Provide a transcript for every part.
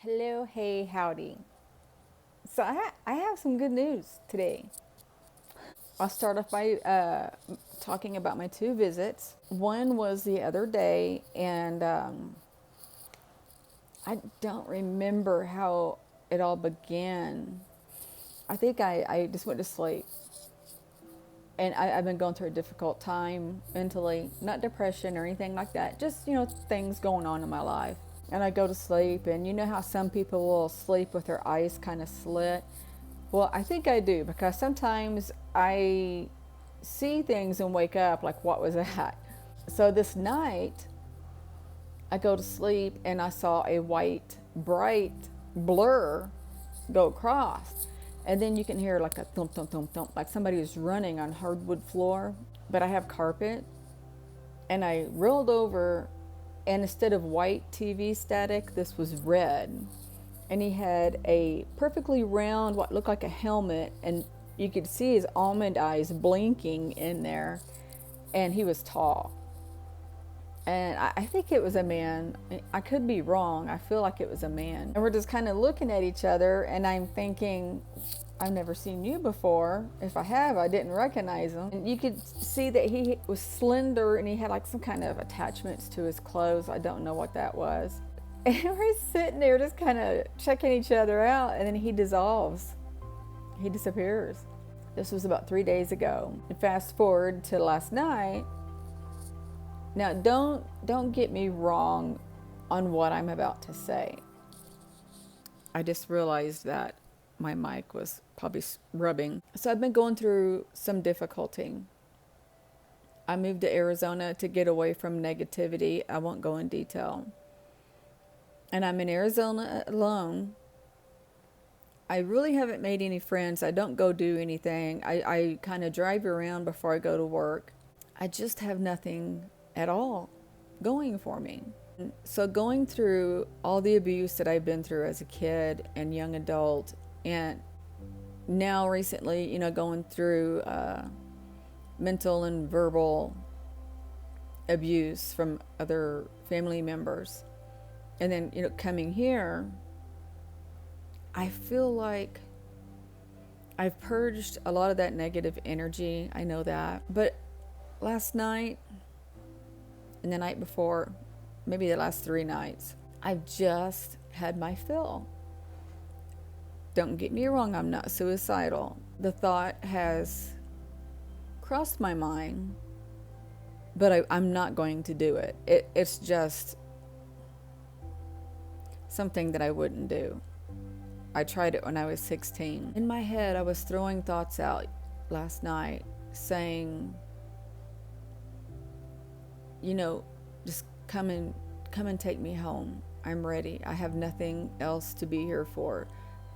Hello, hey, howdy. So I have some good news today. I'll start off by talking about my two visits. One was the other day, and I don't remember how it all began. I think I just went to sleep. And I've been going through a difficult time mentally, not depression or anything like that, just, things going on in my life. And I go to sleep, and you know how some people will sleep with their eyes kind of slit? Well, I think I do because sometimes I see things and wake up like, what was that? So this night, I go to sleep and I saw a white, bright blur go across. And then you can hear like a thump, thump, thump, thump, like somebody is running on hardwood floor. But I have carpet, and I rolled over, and instead of white TV static, this was red. And he had a perfectly round, what looked like a helmet, and you could see his almond eyes blinking in there. And he was tall. And I think it was a man. I could be wrong. I feel like it was a man. And we're just kind of looking at each other, and I'm thinking, I've never seen you before. If I have, I didn't recognize him. And you could see that he was slender, and he had like some kind of attachments to his clothes. I don't know what that was. And we're sitting there just kind of checking each other out, and then he dissolves. He disappears. This was about 3 days ago. And fast forward to last night. Now, don't get me wrong on what I'm about to say. I just realized that my mic was probably rubbing. So I've been going through some difficulty. I moved to Arizona to get away from negativity. I won't go in detail. And I'm in Arizona alone. I really haven't made any friends. I don't go do anything. I kind of drive around before I go to work. I just have nothing at all going for me. So going through all the abuse that I've been through as a kid and young adult, and now recently, going through mental and verbal abuse from other family members. And then, coming here, I feel like I've purged a lot of that negative energy. I know that. But last night and the night before, maybe the last 3 nights, I've just had my fill. Don't get me wrong, I'm not suicidal. The thought has crossed my mind, but I'm not going to do it. It's just something that I wouldn't do. I tried it when I was 16. In my head, I was throwing thoughts out last night saying, just come and take me home. I'm ready. I have nothing else to be here for.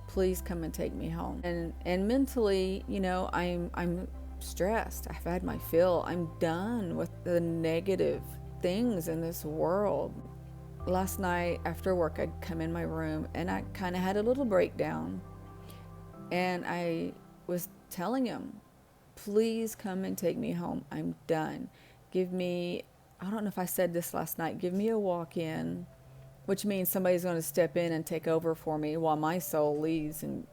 Please come and take me home. And mentally, I'm stressed. I've had my fill. I'm done with the negative things in this world. Last night after work, I'd come in my room and I kind of had a little breakdown. And I was telling him, please come and take me home. I'm done. Give me, I don't know if I said this last night, give me a walk-in, which means somebody's going to step in and take over for me while my soul leaves and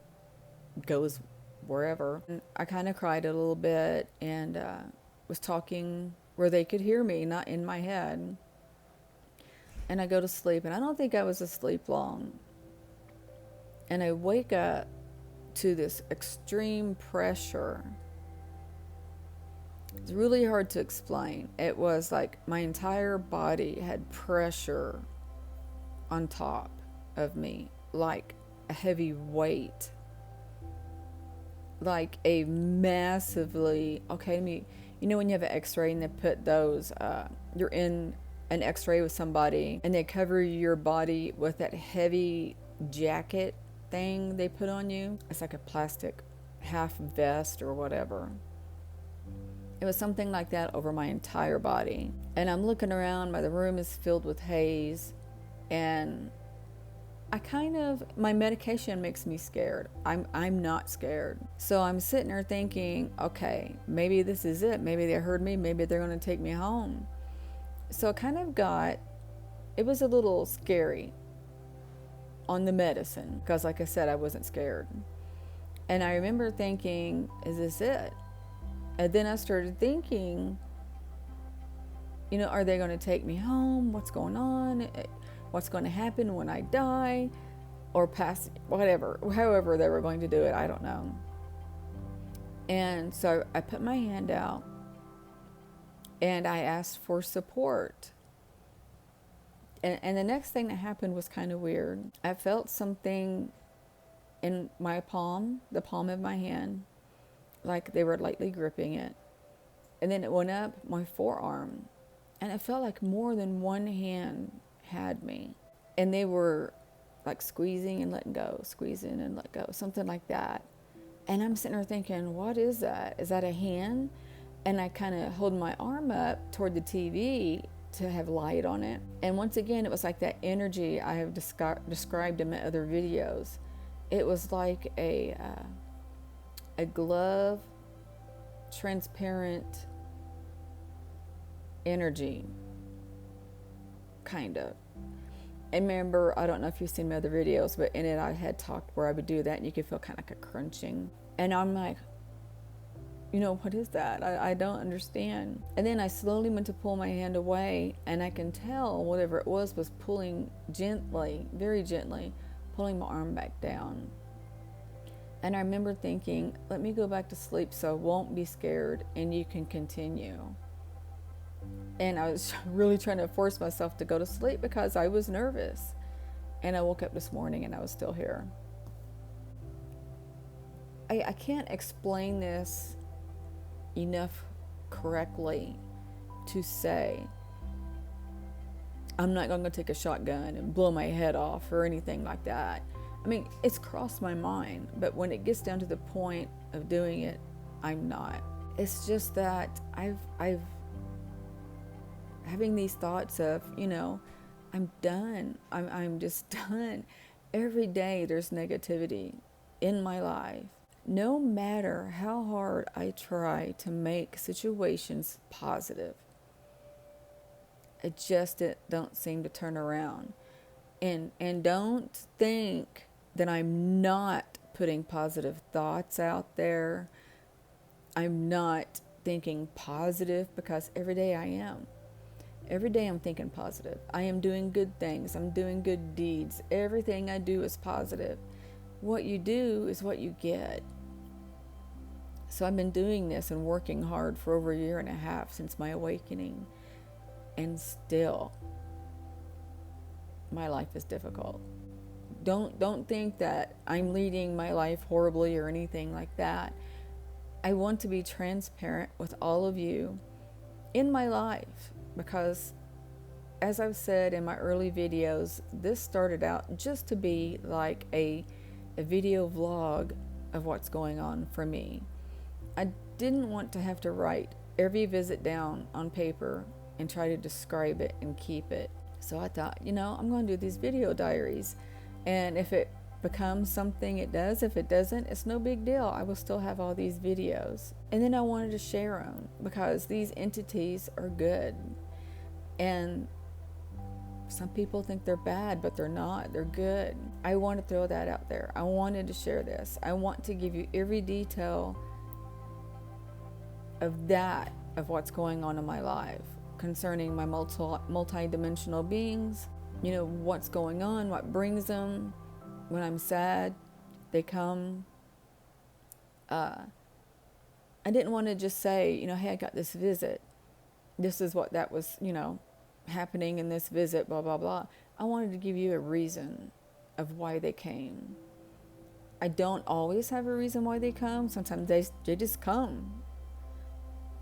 goes wherever. And I kind of cried a little bit and was talking where they could hear me, not in my head. And I go to sleep, and I don't think I was asleep long. And I wake up to this extreme pressure. It's really hard to explain. It was like my entire body had pressure on top of me, like a heavy weight, like a massively, when you have an x-ray and they put those, you're in an x-ray with somebody and they cover your body with that heavy jacket thing they put on you. It's like a plastic half vest or whatever. It was something like that over my entire body. And I'm looking around, the room is filled with haze, and my medication makes me scared. I'm not scared. So I'm sitting there thinking, okay, maybe this is it. Maybe they heard me. Maybe they're going to take me home. So it was a little scary. on the medicine because, like I said, I wasn't scared. And I remember thinking, is this it? And then I started thinking, are they going to take me home? What's going on? What's going to happen when I die? Or pass, whatever, however they were going to do it, I don't know. And so I put my hand out and I asked for support. And the next thing that happened was kind of weird. I felt something in my palm, the palm of my hand, like they were lightly gripping it. And then it went up my forearm. And it felt like more than one hand had me. And they were like squeezing and letting go, squeezing and let go, something like that. And I'm sitting there thinking, what is that? Is that a hand? And I kind of hold my arm up toward the TV to have light on it. And once again, it was like that energy I have described in my other videos. It was like a glove, transparent energy, kind of. And remember, I don't know if you've seen my other videos, but in it I had talked where I would do that and you could feel kind of like a crunching. And I'm like, what is that? I don't understand. And then I slowly went to pull my hand away, and I can tell whatever it was pulling gently, very gently, pulling my arm back down. And I remember thinking, let me go back to sleep so I won't be scared and you can continue. And I was really trying to force myself to go to sleep because I was nervous. And I woke up this morning and I was still here. I can't explain this enough correctly to say I'm not going to take a shotgun and blow my head off or anything like that. I mean, it's crossed my mind, but when it gets down to the point of doing it, I'm not. It's just that I've having these thoughts of, I'm done. I'm just done. Every day there's negativity in my life. No matter how hard I try to make situations positive, it don't seem to turn around. And don't think that I'm not putting positive thoughts out there. I'm not thinking positive, because every day I am. Every day I'm thinking positive. I am doing good things. I'm doing good deeds. Everything I do is positive. What you do is what you get. So I've been doing this and working hard for over 1.5 years since my awakening. And still, my life is difficult. Don't think that I'm leading my life horribly or anything like that. I want to be transparent with all of you in my life, because as I've said in my early videos, this started out just to be like a video vlog of what's going on for me. I didn't want to have to write every visit down on paper and try to describe it and keep it. So I thought, I'm going to do these video diaries, and if it becomes something, it does. If it doesn't, it's no big deal. I will still have all these videos. And then I wanted to share them because these entities are good. And some people think they're bad, but they're not. They're good. I want to throw that out there. I wanted to share this. I want to give you every detail of what's going on in my life concerning my multi-dimensional beings. What's going on, what brings them. When I'm sad, they come. I didn't want to just say, hey, I got this visit. This is what that was, happening in this visit, blah, blah, blah. I wanted to give you a reason of why they came. I don't always have a reason why they come. Sometimes they just come.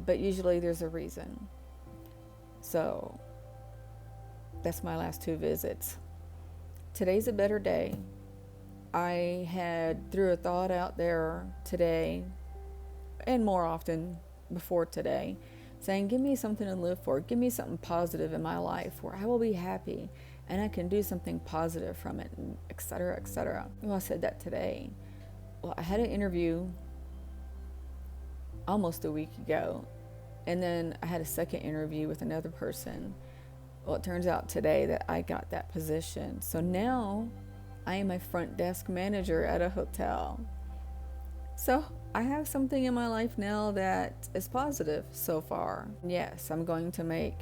But usually there's a reason. So that's my last 2 visits. Today's a better day. I threw a thought out there today, and more often before today, saying, give me something to live for. Give me something positive in my life where I will be happy and I can do something positive from it, etc., etc. Well, I said that today. Well, I had an interview almost a week ago, and then I had a second interview with another person. Well, it turns out today that I got that position. So now I am a front desk manager at a hotel. So I have something in my life now that is positive so far. Yes, I'm going to make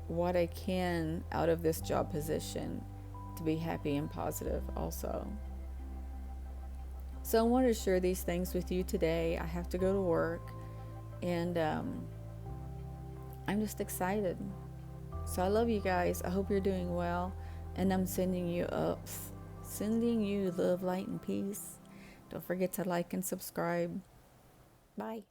what I can out of this job position to be happy and positive also. So I wanted to share these things with you today. I have to go to work, and I'm just excited. So I love you guys. I hope you're doing well, and I'm sending you love, light, and peace. Don't forget to like and subscribe. Bye.